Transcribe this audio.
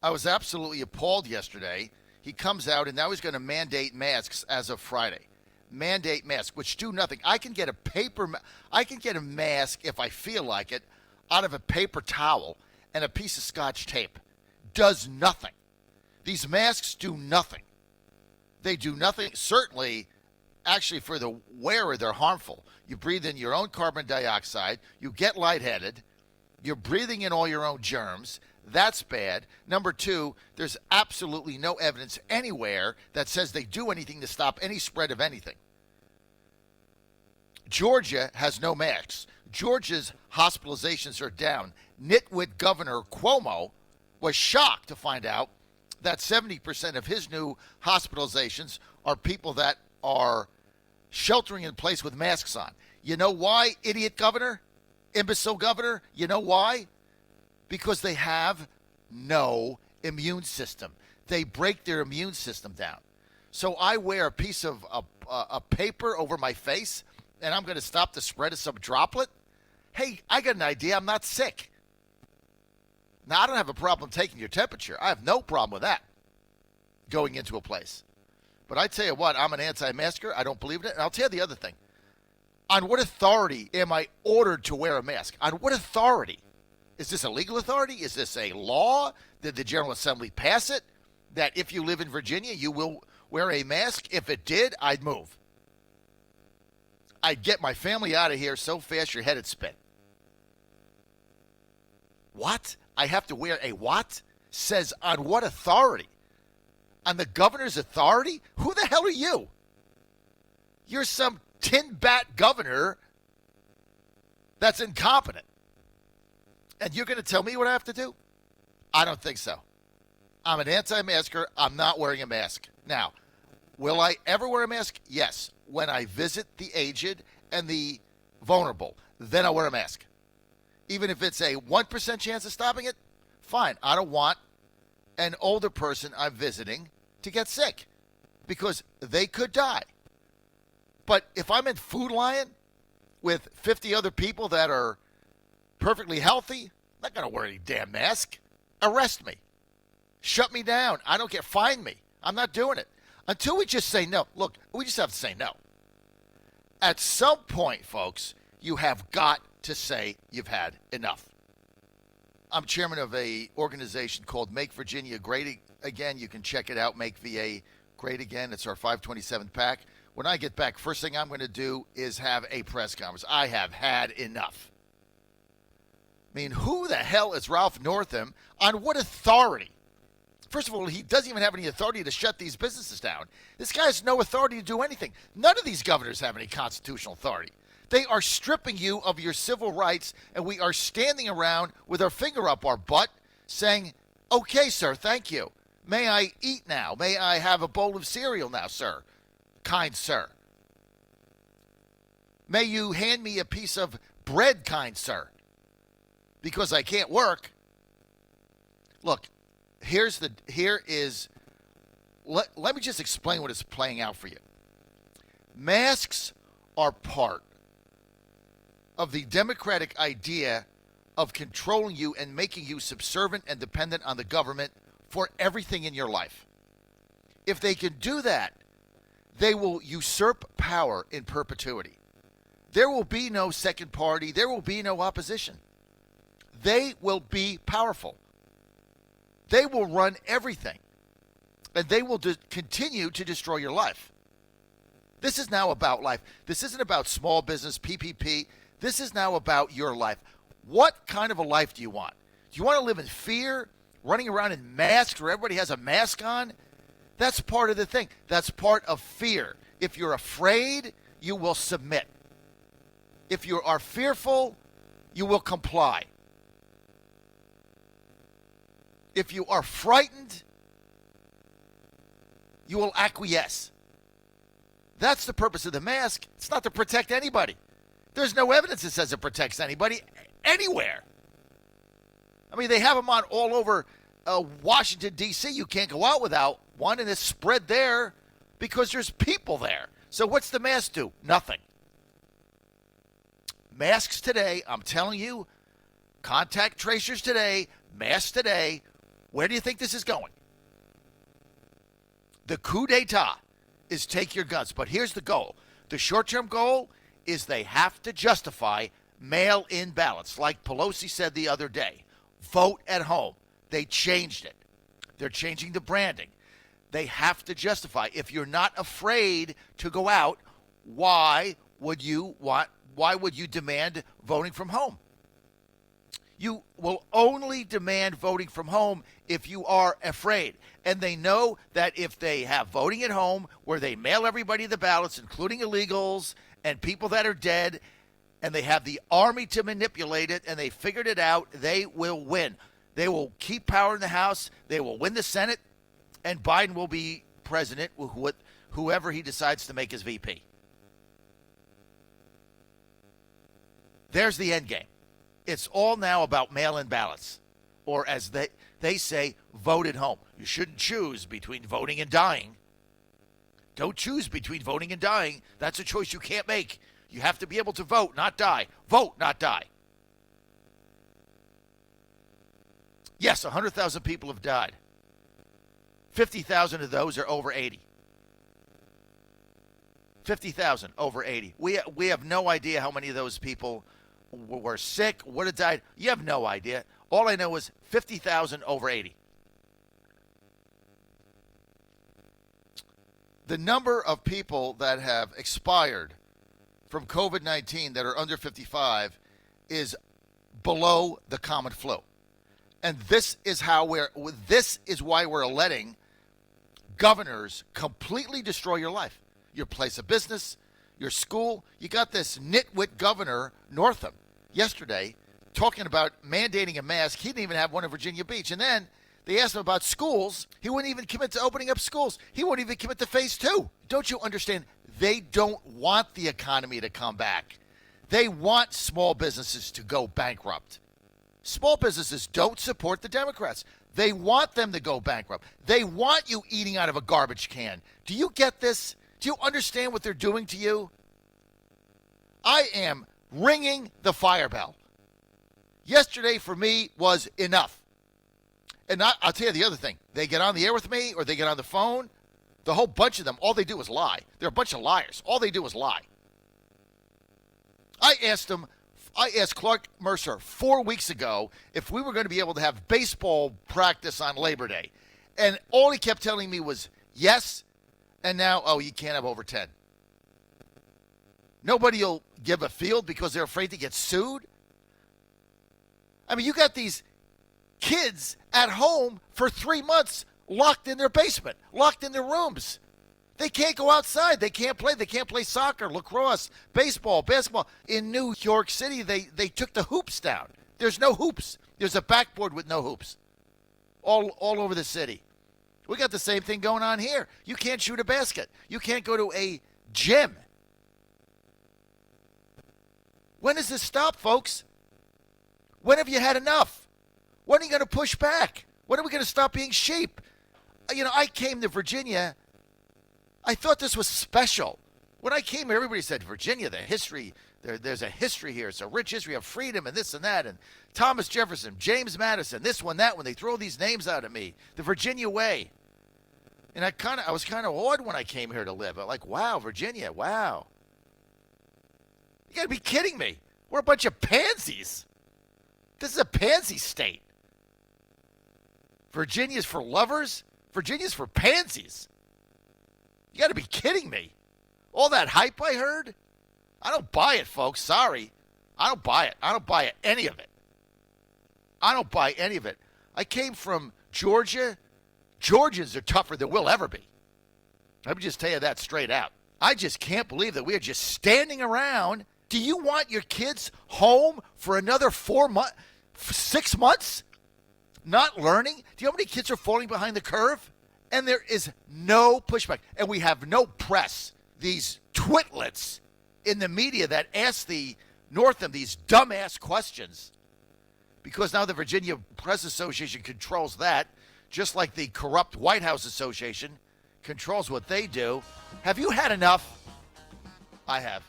I was absolutely appalled yesterday. He comes out and now he's going to mandate masks as of Friday. Mandate masks, which do nothing. I can get a mask if I feel like it out of a paper towel and a piece of Scotch tape. Does nothing. These masks do nothing. They do nothing. Certainly, actually, for the wearer, they're harmful. You breathe in your own carbon dioxide. You get lightheaded. You're breathing in all your own germs. That's bad. Number two, there's absolutely no evidence anywhere that says they do anything to stop any spread of anything. Georgia has no masks. Georgia's hospitalizations are down. Nitwit Governor Cuomo was shocked to find out that 70% of his new hospitalizations are people that are sheltering in place with masks on. You know why, idiot governor? Imbecile governor? You know why? Because they have no immune system. They break their immune system down. So I wear a piece of a paper over my face, and I'm going to stop the spread of some droplet? Hey, I got an idea. I'm not sick. Now, I don't have a problem taking your temperature. I have no problem with that going into a place. But I tell you what, I'm an anti-masker. I don't believe in it. And I'll tell you the other thing. On what authority am I ordered to wear a mask? On what authority? Is this a legal authority? Is this a law? Did the General Assembly pass it? That if you live in Virginia, you will wear a mask? If it did, I'd move. I'd get my family out of here so fast your head would spin. What? I have to wear a what? Says on what authority? On the governor's authority? Who the hell are you? You're some tin bat governor that's incompetent. And you're going to tell me what I have to do? I don't think so. I'm an anti-masker. I'm not wearing a mask. Now, will I ever wear a mask? Yes. When I visit the aged and the vulnerable, then I'll wear a mask. Even if it's a 1% chance of stopping it, fine. I don't want an older person I'm visiting to get sick because they could die. But if I'm in Food Lion with 50 other people that are perfectly healthy, I'm not going to wear any damn mask. Arrest me. Shut me down. I don't care. Fine me. I'm not doing it. Until we just say no. Look, we just have to say no. At some point, folks, you have got to say you've had enough. I'm chairman of a organization called Make Virginia Great Again. You can check it out, Make VA Great Again. It's our 527th pack. When I get back, first thing I'm going to do is have a press conference. I have had enough. I mean, who the hell is Ralph Northam? On what authority? First of all, he doesn't even have any authority to shut these businesses down. This guy has no authority to do anything. None of these governors have any constitutional authority. They are stripping you of your civil rights, and we are standing around with our finger up our butt saying, okay, sir, thank you. May I eat now? May I have a bowl of cereal now, sir? Kind sir. May you hand me a piece of bread, kind sir? Because I can't work. Look, let me just explain what is playing out for you. Masks are part of the democratic idea of controlling you and making you subservient and dependent on the government for everything in your life. If they can do that, they will usurp power in perpetuity. There will be no second party. There will be no opposition. They will be powerful. They will run everything. And they will continue to destroy your life. This is now about life. This isn't about small business, PPP. This is now about your life. What kind of a life do you want? Do you want to live in fear, running around in masks where everybody has a mask on? That's part of the thing. That's part of fear. If you're afraid, you will submit. If you are fearful, you will comply. If you are frightened, you will acquiesce. That's the purpose of the mask. It's not to protect anybody. There's no evidence that says it protects anybody anywhere. I mean, they have them on all over Washington, D.C. You can't go out without one, and it's spread there because there's people there. So what's the mask do? Nothing. Masks today, I'm telling you, contact tracers today, masks today, Where do you think this is going? The coup d'etat is take your guns. But here's the goal. The short-term goal is they have to justify mail-in ballots. Like Pelosi said the other day, vote at home. They changed it. They're changing the branding. They have to justify. If you're not afraid to go out, why would you demand voting from home? You will only demand voting from home if you are afraid. And they know that if they have voting at home where they mail everybody the ballots, including illegals and people that are dead, and they have the army to manipulate it, and they figured it out, they will win. They will keep power in the House. They will win the Senate, and Biden will be president with whoever he decides to make his VP. There's the end game. It's all now about mail-in ballots, or as they say, vote at home. You shouldn't choose between voting and dying. Don't choose between voting and dying. That's a choice you can't make. You have to be able to vote, not die. Vote, not die. Yes, 100,000 people have died. 50,000 of those are over 80. 50,000 over 80. We have no idea how many of those people were sick, would have died. You have no idea. All I know is 50,000 over 80. The number of people that have expired from COVID-19 that are under 55 is below the common flu. And this is why we're letting governors completely destroy your life, your place of business, your school. You got this nitwit governor, Northam, yesterday talking about mandating a mask. He didn't even have one in Virginia Beach. And then they asked him about schools. He wouldn't even commit to opening up schools. He wouldn't even commit to phase 2. Don't you understand? They don't want the economy to come back. They want small businesses to go bankrupt. Small businesses don't support the Democrats. They want them to go bankrupt. They want you eating out of a garbage can. Do you get this? Do you understand what they're doing to you? I am ringing the fire bell. Yesterday for me was enough. And I'll tell you the other thing. They get on the air with me or they get on the phone. The whole bunch of them, all they do is lie. They're a bunch of liars. All they do is lie. I asked Clark Mercer 4 weeks ago if we were going to be able to have baseball practice on Labor Day. And all he kept telling me was yes, and now, you can't have over 10. Nobody will give a field because they're afraid to get sued. I mean, you got these kids at home for 3 months locked in their basement, locked in their rooms. They can't go outside. They can't play. They can't play soccer, lacrosse, baseball, basketball. In New York City, they took the hoops down. There's no hoops. There's a backboard with no hoops all over the city. We got the same thing going on here. You can't shoot a basket. You can't go to a gym. When does this stop, folks? When have you had enough? When are you going to push back? When are we going to stop being sheep? I came to Virginia. I thought this was special. When I came here, everybody said, Virginia, the history, there's a history here. It's a rich history of freedom and this and that. And Thomas Jefferson, James Madison, this one, that one. They throw these names out at me. The Virginia way. And I was kind of awed when I came here to live. I'm like, wow, Virginia, wow. You got to be kidding me. We're a bunch of pansies. This is a pansy state. Virginia's for lovers. Virginia's for pansies. You got to be kidding me. All that hype I heard? I don't buy it, folks. Sorry. I don't buy it. I don't buy any of it. I don't buy any of it. I came from Georgia. Georgians are tougher than we'll ever be. Let me just tell you that straight out. I just can't believe that we are just standing around. Do you want your kids home for another 6 months? Not learning? Do you know how many kids are falling behind the curve? And there is no pushback. And we have no press. These twitlets in the media that ask the Northam these dumbass questions. Because now the Virginia Press Association controls that, just like the corrupt White House Association controls what they do. Have you had enough? I have.